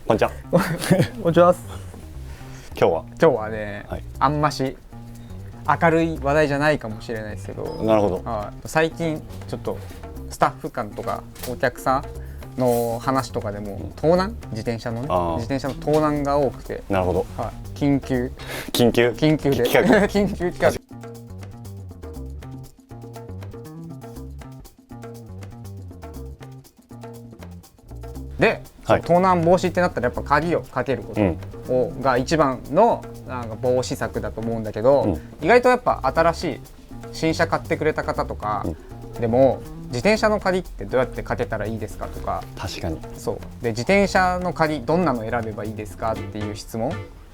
こんにちは。こんにちは。今日はね、はい、あんまし明るい話題じゃないかもしれないですけど、なるほど。最近ちょっとスタッフ間とかお客さんの話とかでも盗難、自転車の盗難が多くて、なるほど。緊急企画緊急企画で、盗難防止ってなったらやっぱ鍵をかけることが一番のなんか防止策だと思うんだけど、意外とやっぱ新しい新車買ってくれた方とかでも、自転車の鍵ってどうやってかけたらいいですかとか、確かにそうで、自転車の鍵どんなの選べばいいですかっていう質問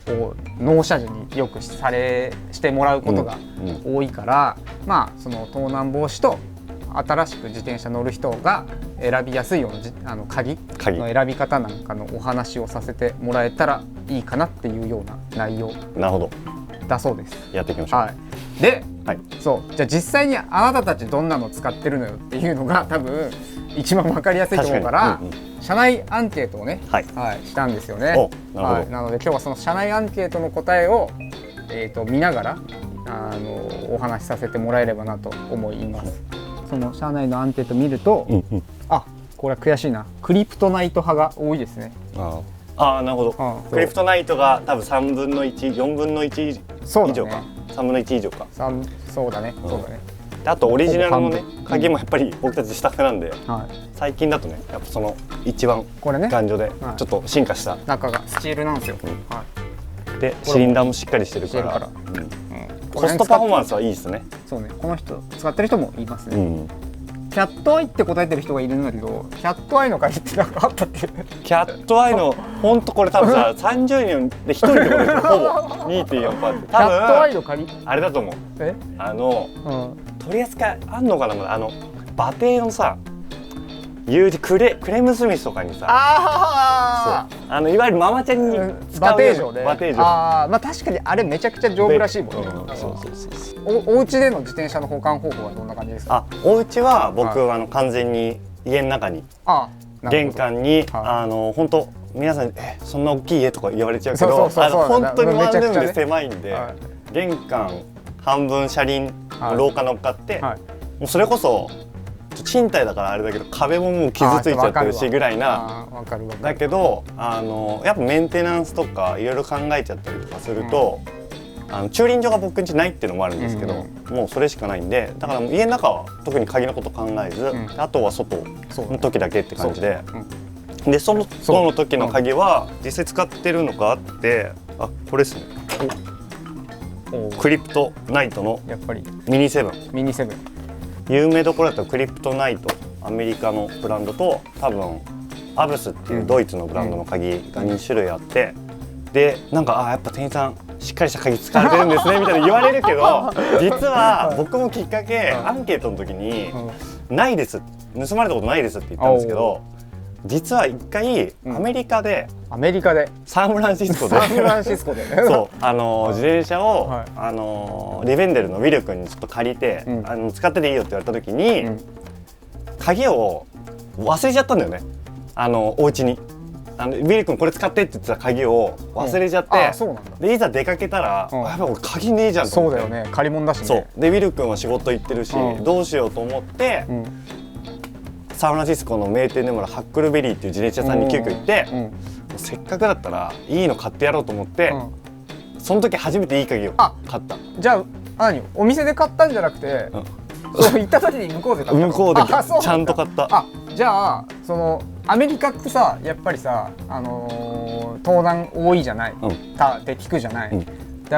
を納車時によくしてもらうことが多いから、まあその盗難防止と新しく自転車乗る人が選びやすいような鍵の選び方なんかのお話をさせてもらえたらいいかなっていうような内容だそうです。やっていきましょう。で、そうじゃあ実際にあなたたちどんなの使ってるのよっていうのが多分一番分かりやすいと思うから、社内アンケートをね、したんですよね。なので今日はその社内アンケートの答えを、見ながらお話しさせてもらえればなと思います。その社内のアンケート見ると、これは悔しいな、クリプトナイト派が多いですね。なるほど。クリプトナイトが多分3分の1、4分の1以上か、3分の1以上か。そうだね。あとオリジナルのね鍵もやっぱり僕たちスタッフなんで、最近だとねやっぱその一番頑丈でちょっと進化した中がスチールなんですよ。でシリンダーもしっかりしてるからコストパフォーマンスはいいですね。そうね、この人使ってる人もいますね。キャットアイって答えてる人がいるんだけど、キャットアイの鍵って何かあったっけ？キャットアイのほんとこれ多分さ30人で1人ってことですよ。ほぼ 2.4%って。キャットアイの鍵あれだと思う。取り扱いあんのかな。馬蹄のさクレムスミスとかにさ、いわゆるママチャリに使う馬蹄錠。まあ確かにあれめちゃくちゃ丈夫らしいもんね。お家での自転車の保管方法はどんな感じですか？お家は僕完全に家の中に玄関に本当皆さんそんな大きい家とか言われちゃうけど、本当にワンルームで狭いんで、玄関半分車輪廊下乗っかって、もうそれこそ賃貸だからあれだけど壁ももう傷ついちゃってるしぐらいな。だけどやっぱメンテナンスとかいろいろ考えちゃったりとかすると、駐輪場が僕ん家ないっていうのもあるんですけど、もうそれしかないんで、だから家の中は特に鍵のこと考えず、あとは外の時だけって感じで、でその時の鍵は実際使ってるのがあって、これですね。クリプトナイトのミニ7。有名どころだとクリプトナイト、アメリカのブランドと多分アブスっていうドイツのブランドの鍵が2種類あって、でなんかやっぱ店員さんしっかりした鍵使われてるんですねみたいな言われるけど、実は僕もきっかけアンケートの時にないです、盗まれたことないですって言ったんですけど、実は一回アメリカでサンフランシスコでそう自転車をリベンデルのウィル君にちょっと借りて使ってていいよって言われた時に鍵を忘れちゃったんだよね。お家にウィル君これ使ってって言ってた鍵を忘れちゃって、でいざ出かけたらやっぱ俺鍵ねえじゃんと思って。そうだよね、借り物だしね。そうでウィル君は仕事行ってるしどうしようと思ってサンフランシスコの名店でもあるハックルベリーっていう自転車屋さんに急遽行って、せっかくだったらいいの買ってやろうと思って、その時初めていい鍵を買った。じゃあお店で買ったんじゃなくて、そう行った時に向こうで買ったの？向こうでちゃんと買った。じゃあそのアメリカってさ、やっぱりさ盗難多いじゃない、って聞くじゃない。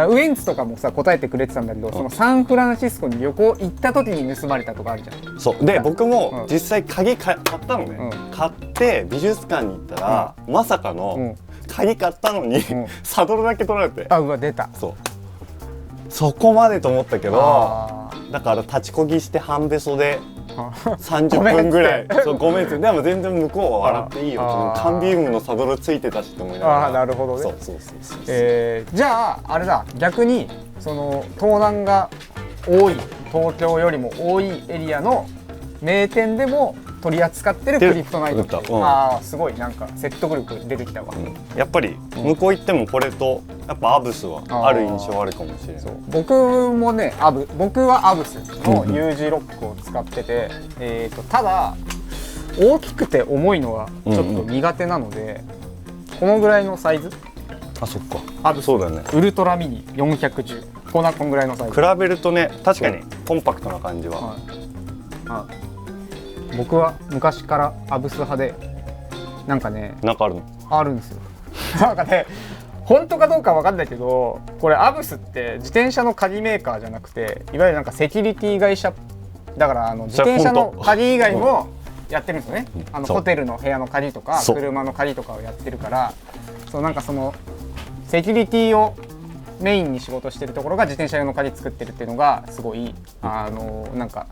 ウエンツとかもさ答えてくれてたんだけど、そのサンフランシスコに旅行行った時に盗まれたとかあるじゃん。そうで僕も実際鍵買ったのね。買って美術館に行ったらまさかの鍵買ったのにサドルだけ取られて、うわ出た。そこまでと思ったけど、だから立ちこぎして半べそで30分ぐらいごめんって。でも全然向こうは笑っていいよ、缶ビームのサドルついてたしと思いながら。なるほどね。じゃああれだ、逆にその盗難が多い東京よりも多いエリアの名店でも取り扱ってるクリプトナイトって、ああすごいなんか説得力出てきたわ、やっぱり向こう行ってもこれとやっぱアブスはある印象あるかもしれない。僕もね僕はアブスの U 字ロックを使ってて、ただ大きくて重いのはちょっと苦手なので、このぐらいのサイズ、あ、そっか、アブスそうだね、ウルトラミニ410、こんぐらいのサイズ。比べるとね、確かにコンパクトな感じは、僕は昔からアブス派で、なんかね、なんかあるの？あるんですよ。なんかね、本当かどうかわかんないけど、これアブスって自転車の鍵メーカーじゃなくて、いわゆるなんかセキュリティ会社だから、自転車の鍵以外もやってるんですよね。ホテルの部屋の鍵とか車の鍵とかをやってるから、なんかそのセキュリティをメインに仕事してるところが自転車用の鍵作ってるっていうのがすごいなんか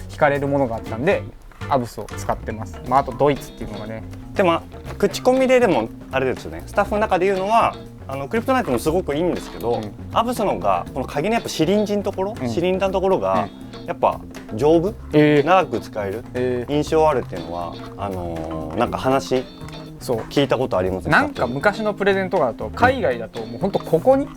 惹かれるものがあったんで、アブスを使ってます。あとドイツっていうのがね。でも口コミでもあれですよね、スタッフの中で言うのはクリプトナイトもすごくいいんですけど、アブスのがこの鍵のやっぱシリンジのところ、シリンダーのところがやっぱ丈夫、長く使える、印象あるっていうのはなんか話聞いたことありますね。なんか昔のプレゼントだと海外だともうほんとここに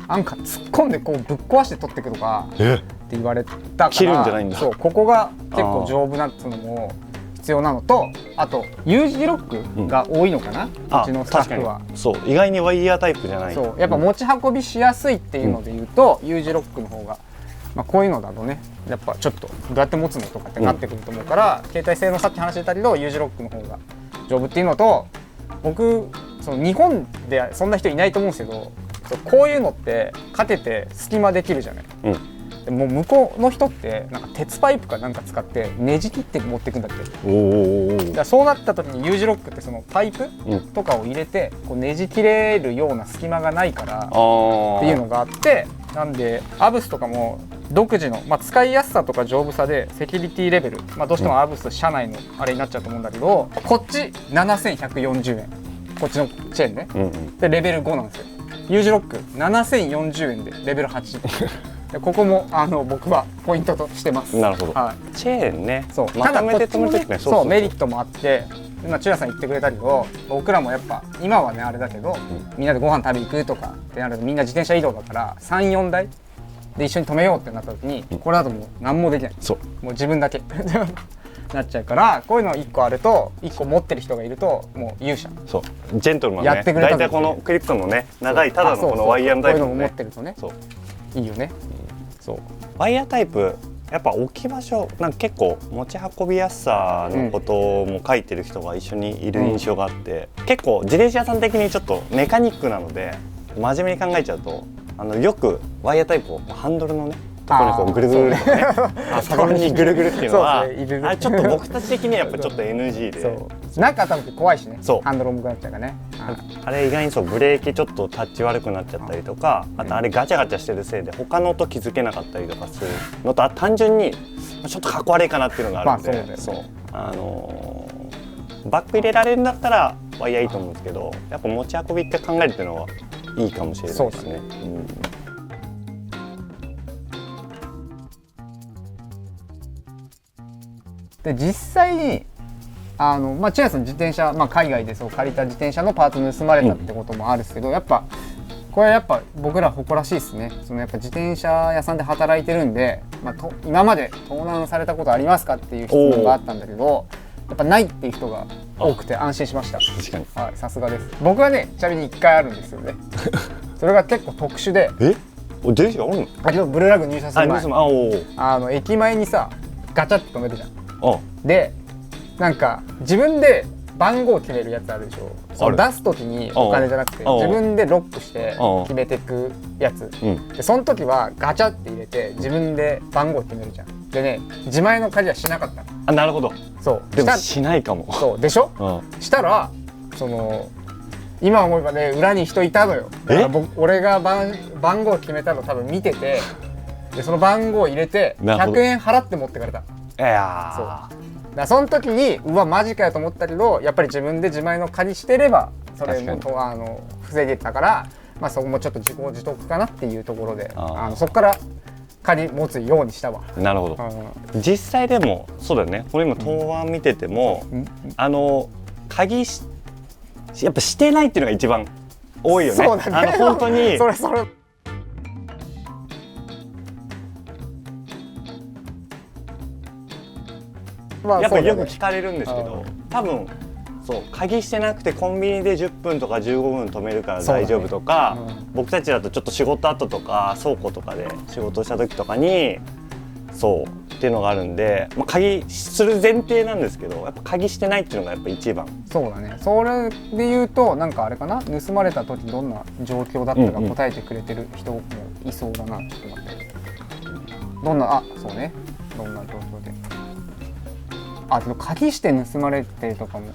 なんか突っ込んでこうぶっ壊して取っていくとかって言われたから、切るんじゃないんだ。そう、ここが結構丈夫なっていうのも必要なのと、あと U 字ロックが多いのかな、うちのスタッフは。そう、意外にワイヤータイプじゃない。そう、やっぱ持ち運びしやすいっていうので言うと、U 字ロックの方が、こういうのだとね、やっぱちょっとどうやって持つのとかってなってくると思うから、携帯性のさっき話してたけど U 字ロックの方が丈夫っていうのと、僕日本でそんな人いないと思うんですけど、こういうのってかけて隙間できるじゃない、でも向こうの人ってなんか鉄パイプかなんか使ってねじ切って持っていくんだって。だからそうなった時に U 字ロックってそのパイプとかを入れてこうねじ切れるような隙間がないからっていうのがあって、なんでアブスとかも独自の、使いやすさとか丈夫さでセキュリティレベル、どうしてもアブス社内のあれになっちゃうと思うんだけど、こっち7140円、こっちのチェーンね、でレベル5なんですよ。U 字ロック7040円でレベル8で、ここも僕はポイントとしてます。なるほど、チェーンね。そう、ただこっちもね、そうメリットもあって、今チュラさん言ってくれたけど、僕らもやっぱ今はねあれだけど、みんなでご飯食べ行くとかってなるとみんな自転車移動だから3、4台で一緒に止めようってなった時に、これだともう何もできない。そう、もう自分だけなっちゃうから、こういうの1個あると、1個持ってる人がいるともう勇者。そう、ジェントルマンね。やってくれた。大体このクリプトのね、長いただのこのワイヤータイプのね、こういうのを持ってるとね、いいよね。そう、ワイヤータイプやっぱ置き場所なんか結構持ち運びやすさのことも書いてる人が一緒にいる印象があって、結構自転車屋さん的にちょっとメカニックなので真面目に考えちゃうと、よくワイヤータイプをハンドルのねところにこうぐるぐるとかね、そこにぐるぐるっていうのは、あれちょっと僕たち的にはやっぱちょっと NG で、なんか多分怖いしね、ハンドル重くなっちゃうからね。あれ意外にそうブレーキちょっとタッチ悪くなっちゃったりとか、あとあれガチャガチャしてるせいで他の音気づけなかったりとかするのと、単純にちょっとかっこ悪いかなっていうのがあるんで、バッグ入れられるんだったらワイヤーいいと思うんですけど、やっぱ持ち運びって考えるっていうのはいいかもしれないですね。で実際にチェアさん自転車、海外で借りた自転車のパーツ盗まれたってこともあるんですけど、やっぱこれやっぱ僕ら誇らしいですね。やっぱ自転車屋さんで働いてるんで、今まで盗難されたことありますかっていう質問があったんだけど、やっぱないっていう人が多くて安心しました。確かに、はい、さすがです。僕はね、ちなみに1回あるんですよね。それが結構特殊で、電車あるの？だけどブルーラグ入社する前、駅前にさガチャって止めるじゃん。でなんか自分で番号決めるやつあるでしょ。その出す時にお金じゃなくて自分でロックして決めていくやつ、でその時はガチャって入れて自分で番号決めるじゃん。でね、自前の鍵はしなかったの。あ、なるほど。そうでもしないかも。そうでしょ、したら今思えばね、裏に人いたのよ。だから俺が番号決めたの多分見てて、でその番号を入れて100円払って持ってかれた。そうだ、その時にうわマジかよと思ったけど、やっぱり自分で自前の鍵してればそれも防げたから、そこもちょっと自業自得かなっていうところで、そこから鍵持つようにしたわ。なるほど、実際でもそうだよね。これ今答案見てても、鍵やっぱしてないっていうのが一番多いよね。そうだね、本当にそれやっぱよく聞かれるんですけど、多分そう鍵してなくてコンビニで10分とか15分止めるから大丈夫とか、僕たちだとちょっと仕事後とか倉庫とかで仕事した時とかにそうっていうのがあるんで、鍵する前提なんですけど、やっぱ鍵してないっていうのがやっぱ一番。そうだね。それで言うとなんかあれかな、盗まれた時どんな状況だったか答えてくれてる人もいそうだなと思って、どんなそうね、どんな状況ででも鍵して盗まれてとかも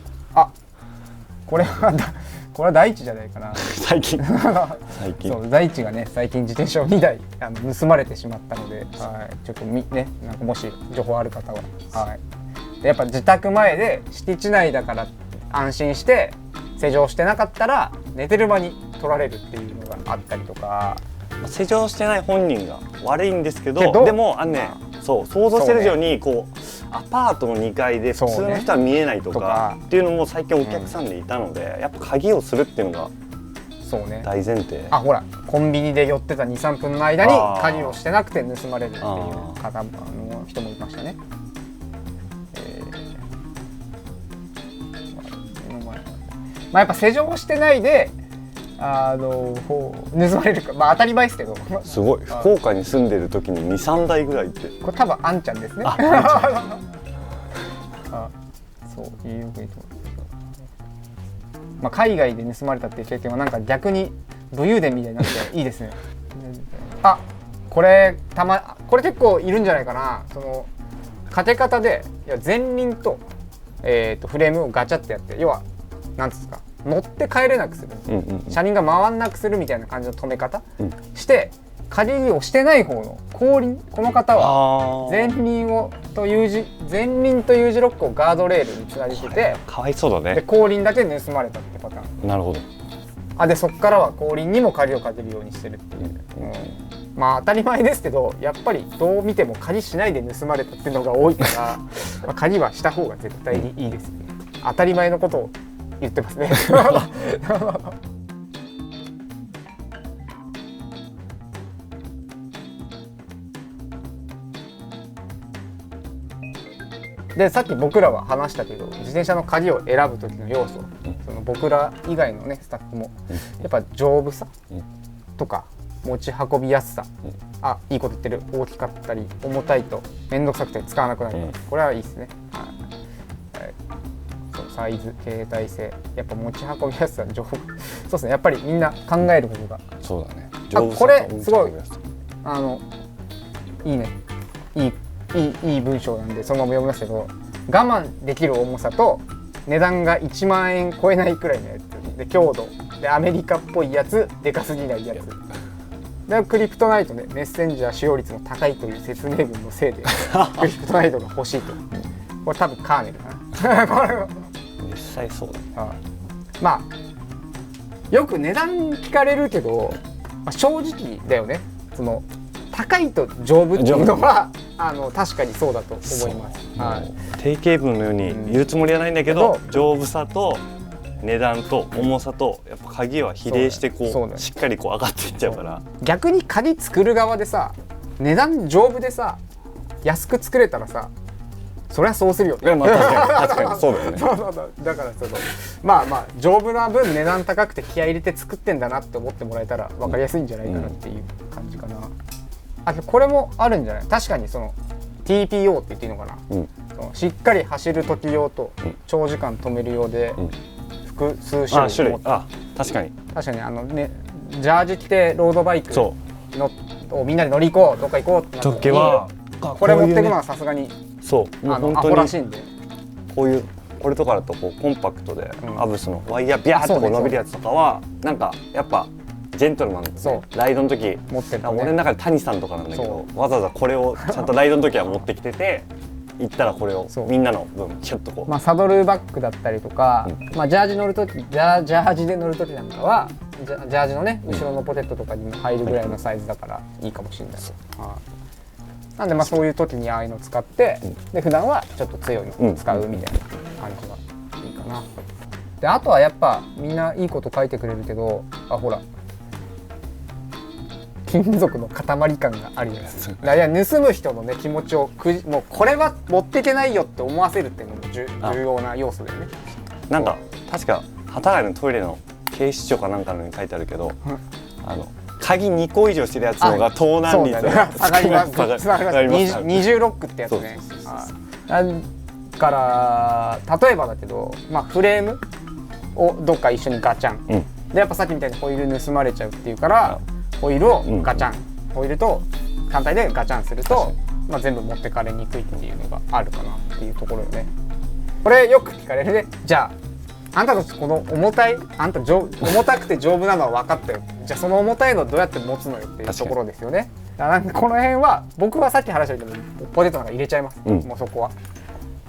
これは大地じゃないかな。最近そう大地がね最近自転車を2台盗まれてしまったので、ちょっとねなんかもし情報ある方は、でやっぱ自宅前で敷地内だから安心して施錠してなかったら寝てる間に取られるっていうのがあったりとか。施錠してない本人が悪いんですけどでもそう想像してる以上にこうアパートの2階で普通の人は見えないとかっていうのも最近お客さんでいたので、やっぱ鍵をするっていうのが大前提。ほらコンビニで寄ってた 2,3 分の間に鍵をしてなくて盗まれるっていう方の人もいましたね。やっぱ施錠してないで盗まれるか当たり前ですけど、すごい福岡に住んでる時に 2,3 台ぐらいってこれ多分あんちゃんですね。そういうふうに、海外で盗まれたっていう経験はなんか逆に武勇伝みたいになっていいですね。これ結構いるんじゃないかな。そのかけ方で前輪と、フレームをガチャってやって、要はなんですか、乗って帰れなくする、車輪が回んなくするみたいな感じの止め方、して鍵をしてない方の後輪、この方は前輪と U 字ロックをガードレールにつなげてて、かわいそうだね。で後輪だけ盗まれたってパターン。なるほど。でそっからは後輪にも鍵をかけるようにしてるっていう、当たり前ですけど、やっぱりどう見ても鍵しないで盗まれたっていうのが多いから鍵はした方が絶対にいいですよね。当たり前のことを言ってますね。でさっき僕らは話したけど、自転車の鍵を選ぶ時の要素、その僕ら以外のねスタッフもやっぱ丈夫さとか持ち運びやすさ、いいこと言ってる、大きかったり重たいと面倒くさくて使わなくなるから、これはいいですね。サイズ、携帯性、やっぱ持ち運びやすさ、丈夫、そうですね。やっぱりみんな考えることが、そうだね。これすごいいいね、いい文章なんでそのまま読みますけど、我慢できる重さと値段が1万円超えないくらいのやつで、強度でアメリカっぽいやつ、でかすぎないやつで、クリプトナイトでメッセンジャー使用率も高いという説明文のせいでクリプトナイトが欲しいと。これ多分カーネルかな。これ実際そうだ。よく値段聞かれるけど、正直だよね。その高いと丈夫っていうのは確かにそうだと思います。定型文のように言うつもりはないんだけど、丈夫さと値段と重さとやっぱ鍵は比例してしっかり上がっていっちゃうから。逆に鍵作る側でさ、値段丈夫でさ安く作れたらさ、そりゃそうするよね。確かにそうだよね。だから丈夫な分値段高くて気合い入れて作ってんだなって思ってもらえたら分かりやすいんじゃないかなっていう感じかな。これもあるんじゃない。確かにその TPO って言っていいのかな、しっかり走る時用と長時間止める用で複数種類持って、確かにジャージ着てロードバイクをみんなで乗り行こう、どっか行こうってなった時にこれ持ってくのはさすがにアホらしいんで、これとかだとコンパクトでアブスのワイヤービャーっと伸びるやつとかはなんかやっぱジェントルマンですね。ライドの時持ってる、俺の中で谷さんとかなんだけど、わざわざこれをちゃんとライドの時は持ってきてて、行ったらこれをみんなの分キュッとサドルバッグだったりとか、ジャージ乗る時ジャージで乗る時なんかはジャージのね後ろのポケットとかにも入るぐらいのサイズだからいいかもしれない。なんでまあそういう時にああいうのを使って、で普段はちょっと強いのを使うみたいな感じがいいかな。であとはやっぱみんないいこと書いてくれるけど、あほら金属の塊感があるやつ。いや盗む人のね気持ちをもうこれは持っていけないよって思わせるっていうのも重要な要素だよね。なんか確か幡ヶ谷のトイレの警視庁かなんかのに書いてあるけど、鍵2個以上してるやつのが盗難率が下がります。二重ロックってやつね。だから例えばだけど、まあ、フレームをどっか一緒にガチャン、でやっぱさっきみたいにホイール盗まれちゃうっていうから、ホイールをガチャン、ホイールと単体でガチャンすると、まあ、全部持ってかれにくいっていうのがあるかなっていうところよね。これよく聞かれるね。じゃああんたたちこの重たい、あんた重たくて丈夫なのは分かったよ。じゃあその重たいのどうやって持つのよっていうところですよね。なんかこの辺は僕はさっき話したけどポテトなんか入れちゃいます、もうそこは。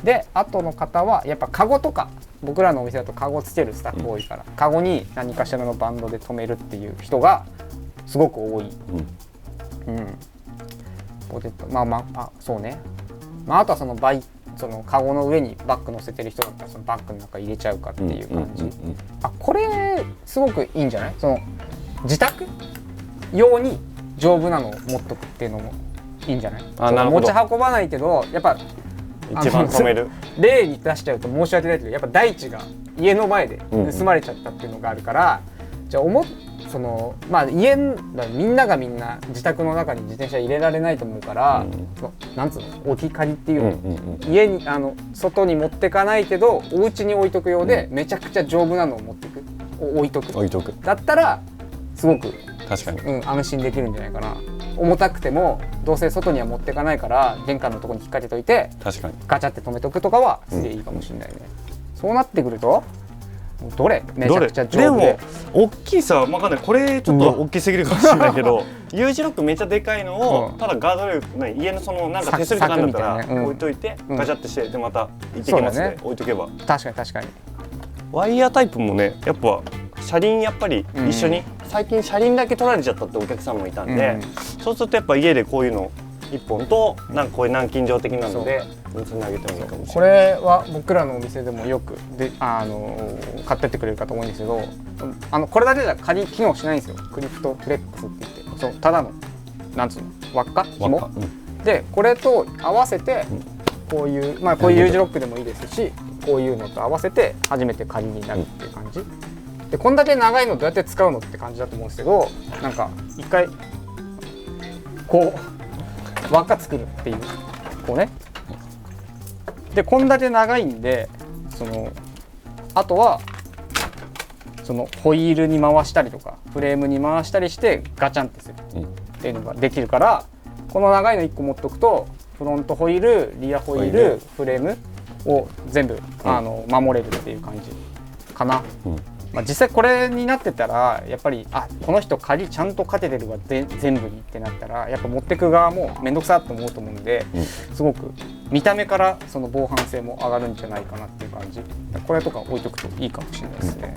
で後の方はやっぱカゴとか、僕らのお店だとカゴつけるスタッフ多いから、カゴに何かしらのバンドで留めるっていう人がすごく多い。ポテトそうね。まああとはそのカゴの上にバッグ乗せてる人だったらそのバッグの中入れちゃうかっていう感じ。これすごくいいんじゃない？その自宅用に丈夫なのを持っとくっていうのもいいんじゃない？持ち運ばないけどやっぱ一番止める例に出しちゃうと申し訳ないけど、やっぱ大地が家の前で盗まれちゃったっていうのがあるから、じゃあまあみんながみんな自宅の中に自転車入れられないと思うから、なんつうの置き借りっていうの、家に外に持ってかないけどお家に置いとくようで、めちゃくちゃ丈夫なのを持ってく置いとくだったらすごく確かに、安心できるんじゃないかな。重たくてもどうせ外には持ってかないから玄関のところに引っ掛けといて確かにガチャって止めとくとかはすげえいいかもしれないね。そうなってくるとどれめちゃくちゃ丈夫で大きいさ、まあ、これちょっと大きすぎるかもしれないけどU字ロックめっちゃでかいのを、ただガードレール家のそのなんか手すりとかだったら置いといて、ガチャってしてでまた行ってきますね置いとけば。確かにワイヤータイプもね、やっぱ車輪やっぱり一緒に、最近車輪だけ取られちゃったってお客さんもいたんで、そうするとやっぱ家でこういうの1本となんかこういう南京錠的なので結んであげてもいいかもしれない。これは僕らのお店でもよくで買ってってくれる方多いんですけど、これだけじゃ仮機能しないんですよ。クリプトフレックスって言って、そうただのなんつうの輪っか紐、でこれと合わせてこういうまあこういう U 字ロックでもいいですし、こういうのと合わせて初めて仮になるっていう感じ。でこんだけ長いのどうやって使うのって感じだと思うんですけど、なんか一回こう輪っか作るっていうこうね。でこんだけ長いんであとはそのホイールに回したりとかフレームに回したりしてガチャンってするっていうのができるから、この長いの1個持っとくとフロントホイール、リアホイール、フレームを全部守れるっていう感じかな。まあ、実際これになってたらやっぱりこの人鍵ちゃんとかけてるわ全部にってなったらやっぱ持ってく側も面倒くさって思うと思うんで、すごく見た目からその防犯性も上がるんじゃないかなっていう感じ。これとか置いとくといいかもしれないですね。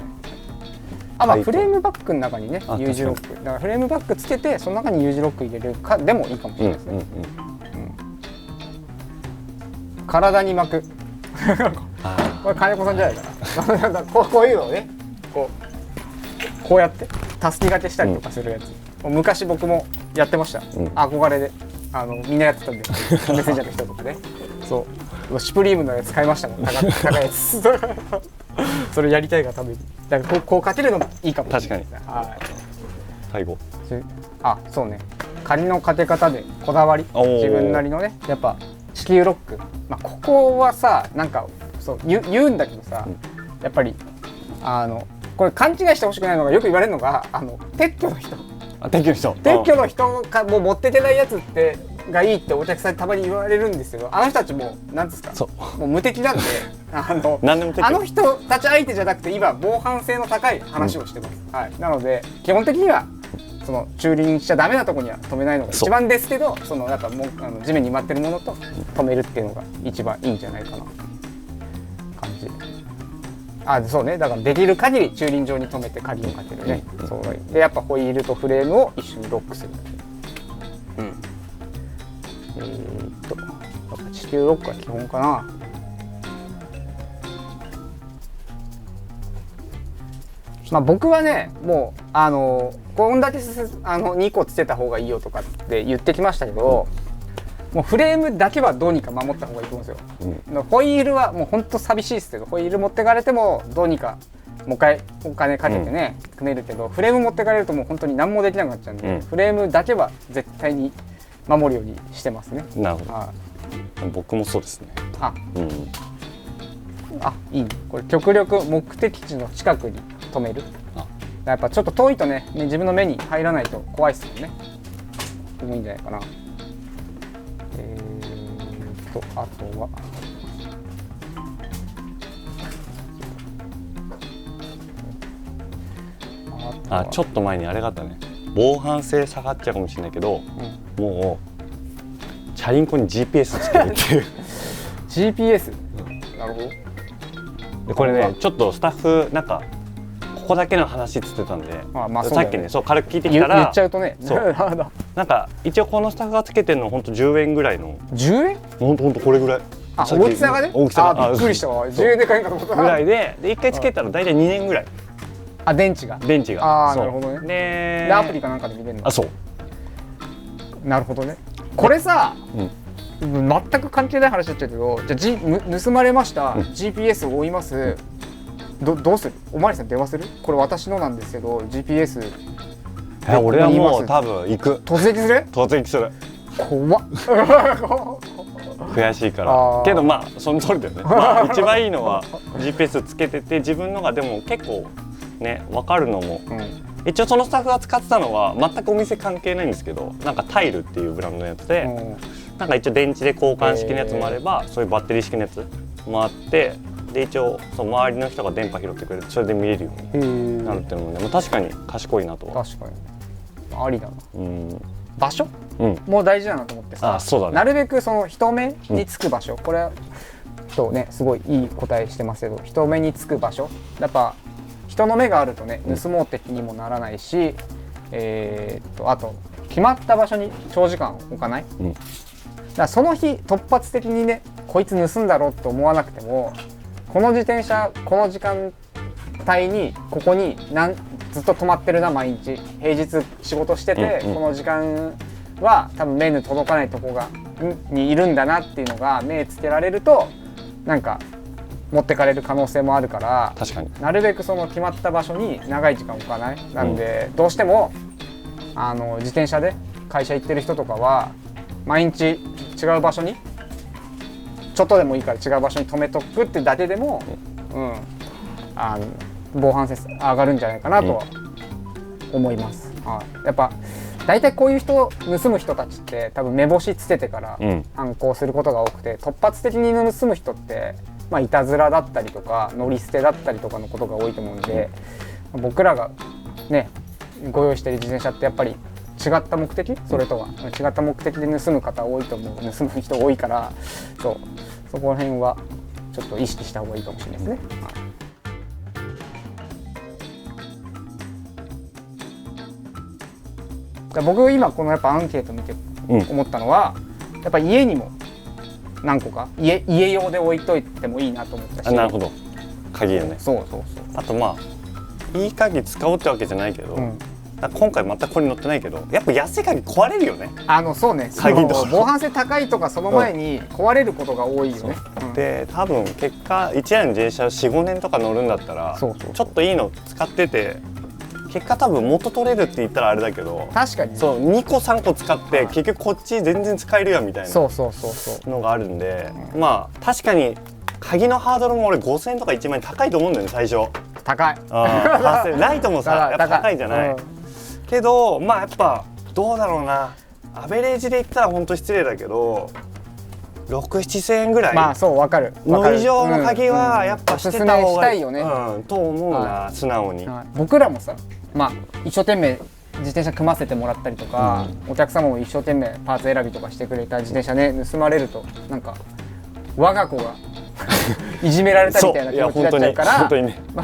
まあフレームバッグの中にね U 字ロックだからフレームバッグつけてその中に U 字ロック入れるかでもいいかもしれないですね。体に巻くこれ金子さんじゃないかなこういうのをねこうやってたすき掛けしたりとかするやつ、昔僕もやってました、憧れでみんなやってたんでメッセンジャーの人とかね、そうシュプリームのやつ買いましたもん、高いやつそれやりたいがためにだからこうかけるのもいいかもしれないですね。最後そうね、仮のかけ方でこだわり自分なりのね、やっぱ地球ロック、ここはさなんかそう言うんだけどさ、やっぱりこれ勘違いしてほしくないのがよく言われるのが撤去の人がもう持っていけないやつってがいいってお客さんにたまに言われるんですけど、あの人たちもなんですかもう無敵なんであの人たち相手じゃなくて今防犯性の高い話をしてます、なので基本的にはその駐輪しちゃダメなところには止めないのが一番ですけど、そのやっぱもう地面に埋まってるものと止めるっていうのが一番いいんじゃないかな感じ。そうね、だからできる限り駐輪場に止めて鍵をかけるね、そうでやっぱホイールとフレームを一緒にロックする、地球ロックが基本かな。まあ僕はね、もうこんだけ2個つけた方がいいよとかって言ってきましたけど、もうフレームだけはどうにか守った方がいいと思うんですよ。ホイールはもうほんと寂しいですけど、ホイール持ってかれてもどうにかもう一回お金かけてね、組めるけど、フレーム持ってかれるともう本当に何もできなくなっちゃうんで、フレームだけは絶対に守るようにしてますね。なるほど。僕もそうですね。いいね。これ極力目的地の近くに止める。やっぱちょっと遠いとね、自分の目に入らないと怖いですもんね。でもいいんじゃないかな。あとはちょっと前にあれがあったね。防犯性下がっちゃうかもしれないけど、もうチャリンコに GPS つけるっていうGPS、なるほど。でこれね、ちょっとスタッフなんかここだけの話っつってたんで、さっきね、そう軽く聞いてきたら言っちゃうとね、なんか一応このスタッフがつけてるのほんと10円ぐらいの。10円？ほんとこれぐらい。大きさがね。大きさが。びっくりしたわ。10円で買えんかと思ったぐらいで1回つけたら大体2年ぐらい。電池が。なるほどね。でアプリかなんかで見れるの。そう。なるほどね。これさ、全く関係ない話だっちゃうけど、じゃ盗まれました。GPS を追います。どうする？おまわりさん電話する？これ私のなんですけど GPS。俺はもう多分行く。突撃する？突撃する。怖っ。悔しいから。けどまあその通りだよね。一番いいのは GPS つけてて、自分のがでも結構ね分かるのも。一応そのスタッフが使ってたのは全くお店関係ないんですけど、なんかタイルっていうブランドのやつで、なんか一応電池で交換式のやつもあれば、そういうバッテリー式のやつもあって、で一応その周りの人が電波拾ってくれて、それで見れるようになるっていうのもね、確かに賢いなとは。確かにありだな。場所もう大事だなと思ってさ、なるべくその人目につく場所、これとねすごいいい答えしてますけど、人目につく場所、やっぱ人の目があるとね盗もう的にもならないし、あと決まった場所に長時間置かない。だからその日突発的にね、こいつ盗んだろうと思わなくても、この自転車この時間帯にここにずっと止まってるな、毎日平日仕事してて、この時間は多分目に届かないとこにいるんだなっていうのが目つけられると、なんか持ってかれる可能性もあるから、確かになるべくその決まった場所に長い時間置かない。なんでどうしても自転車で会社行ってる人とかは毎日違う場所にちょっとでもいいから違う場所に止めとくってだけでも、防犯性上がるんじゃないかなとは思います。やっぱ大体こういう人、盗む人たちって多分目星つけてから犯行することが多くて、突発的に盗む人っていたずらだったりとか乗り捨てだったりとかのことが多いと思うんで、僕らがねご用意している自転車ってやっぱり違った目的、それとは違った目的で盗む方多いと思う。盗む人多いから、そこら辺はちょっと意識した方がいいかもしれないですね。僕今このやっぱアンケート見て思ったのは、やっぱ家にも何個か家用で置いといてもいいなと思ったし。なるほど。鍵よね。そう。あといい鍵使おうってわけじゃないけど、今回またここに載ってないけど、やっぱ安い鍵壊れるよね。そうね。鍵と防犯性高いとかその前に壊れることが多いよね。で多分結果1台の自転車 4,5 年とか乗るんだったら、ちょっといいの使ってて。結果多分元取れるって言ったらあれだけど、確かに、ね、そう2個3個使って結局こっち全然使えるやんみたいなのがあるんで、確かに鍵のハードルも俺5,000円とか1万円高いと思うんだよね最初。高い。ライトもさやっぱ高いじゃない。けどやっぱどうだろうな、アベレージで言ったらほんと失礼だけど6,7,000円ぐらい。そう分かる。の以上の鍵はやっぱしてた方がいいよね。と思うな、素直に。僕らもさ、一生懸命自転車組ませてもらったりとか、お客様も一生懸命パーツ選びとかしてくれた自転車ね盗まれると、なんか我が子がいじめられたみたいな気持ちになっちゃうから、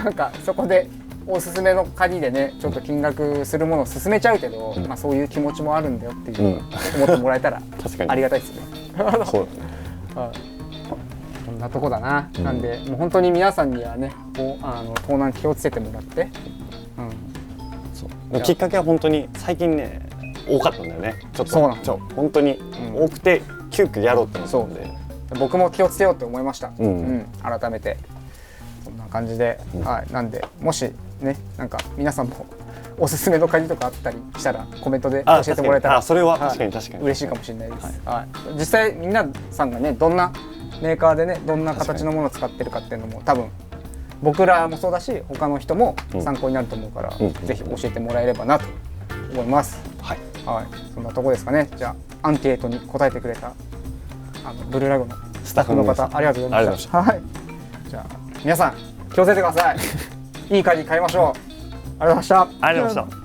なんかそこでおすすめの鍵でねちょっと金額するものを勧めちゃうけど、まあそういう気持ちもあるんだよっていうのを思ってもらえたらありがたいですね。そうだね。こんなとこだな。なんでもう本当に皆さんにはねこう盗難気をつけてもらって、そうきっかけは本当に最近ね多かったんだよね。ちょっと本当に多くて急遽やろうって思ったんで、僕も気をつけようって思いました。改めてそんな感じで、なんでもしねなんか皆さんもおすすめの鍵とかあったりしたらコメントで教えてもらえたら、それは確かに嬉しいかもしれないです。実際皆さんがねどんなメーカーでねどんな形のものを使ってるかっていうのも多分僕らもそうだし他の人も参考になると思うから、ぜひ教えてもらえればなと思います。そんなとこですかね。じゃあアンケートに答えてくれたブルーラグのスタッフの方ありがとうございました。じゃあ皆さん気をつけてください。いい鍵買いましょう。ありがとうございました。ありがとうございました。